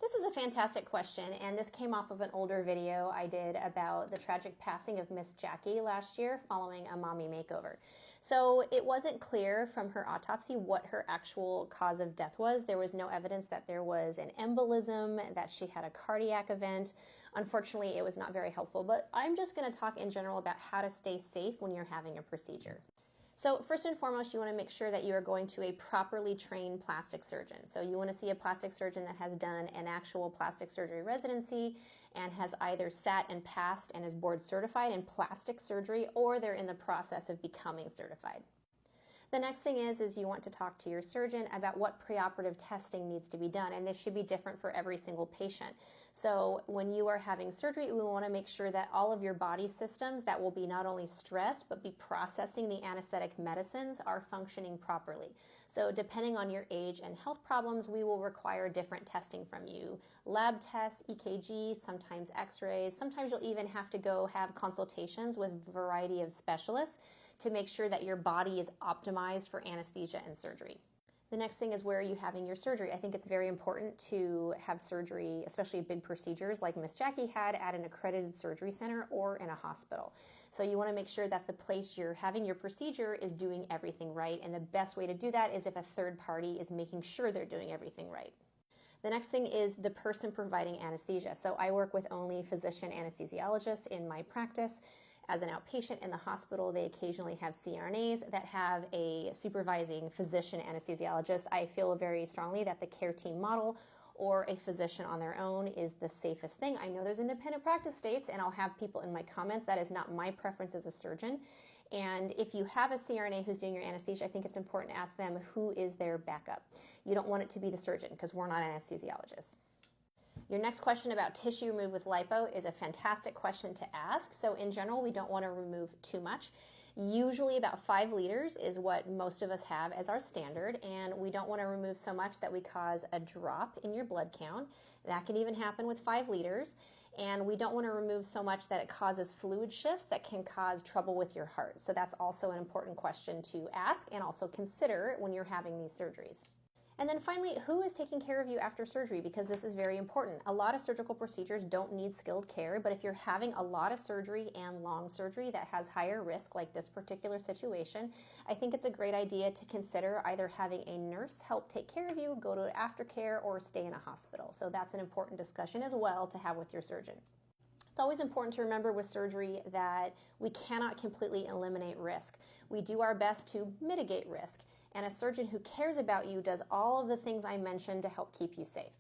This is a fantastic question, and this came off of an older video I did about the tragic passing of Miss Jackie last year following a mommy makeover. So it wasn't clear from her autopsy what her actual cause of death was. There was no evidence that there was an embolism, that she had a cardiac event. Unfortunately, it was not very helpful, but I'm just going to talk in general about how to stay safe when you're having a procedure. So first and foremost, you want to make sure that you are going to a properly trained plastic surgeon. So you want to see a plastic surgeon that has done an actual plastic surgery residency and has either sat and passed and is board certified in plastic surgery, or they're in the process of becoming certified. The next thing is you want to talk to your surgeon about what preoperative testing needs to be done, and this should be different for every single patient. So when you are having surgery, we want to make sure that all of your body systems that will be not only stressed but be processing the anesthetic medicines are functioning properly. So depending on your age and health problems, we will require different testing from you. Lab tests, EKGs, sometimes x-rays, sometimes you'll even have to go have consultations with a variety of specialists to make sure that your body is optimized for anesthesia and surgery. The next thing is, where are you having your surgery? I think it's very important to have surgery, especially big procedures like Miss Jackie had, at an accredited surgery center or in a hospital. So you want to make sure that the place you're having your procedure is doing everything right, and the best way to do that is if a third party is making sure they're doing everything right. The next thing is the person providing anesthesia. So I work with only physician anesthesiologists in my practice. As an outpatient in the hospital, they occasionally have CRNAs that have a supervising physician anesthesiologist. I feel very strongly that the care team model or a physician on their own is the safest thing. I know there's independent practice states, and I'll have people in my comments. That is not my preference as a surgeon. And if you have a CRNA who's doing your anesthesia, I think it's important to ask them who is their backup. You don't want it to be the surgeon, because we're not anesthesiologists. Your next question about tissue removed with lipo is a fantastic question to ask. So in general, we don't want to remove too much. Usually about 5 liters is what most of us have as our standard, and we don't want to remove so much that we cause a drop in your blood count. That can even happen with 5 liters. And we don't want to remove so much that it causes fluid shifts that can cause trouble with your heart. So that's also an important question to ask and also consider when you're having these surgeries. And then finally, who is taking care of you after surgery? Because this is very important. A lot of surgical procedures don't need skilled care, but if you're having a lot of surgery and long surgery that has higher risk, like this particular situation, I think it's a great idea to consider either having a nurse help take care of you, go to aftercare, or stay in a hospital. So that's an important discussion as well to have with your surgeon. It's always important to remember with surgery that we cannot completely eliminate risk. We do our best to mitigate risk, and a surgeon who cares about you does all of the things I mentioned to help keep you safe.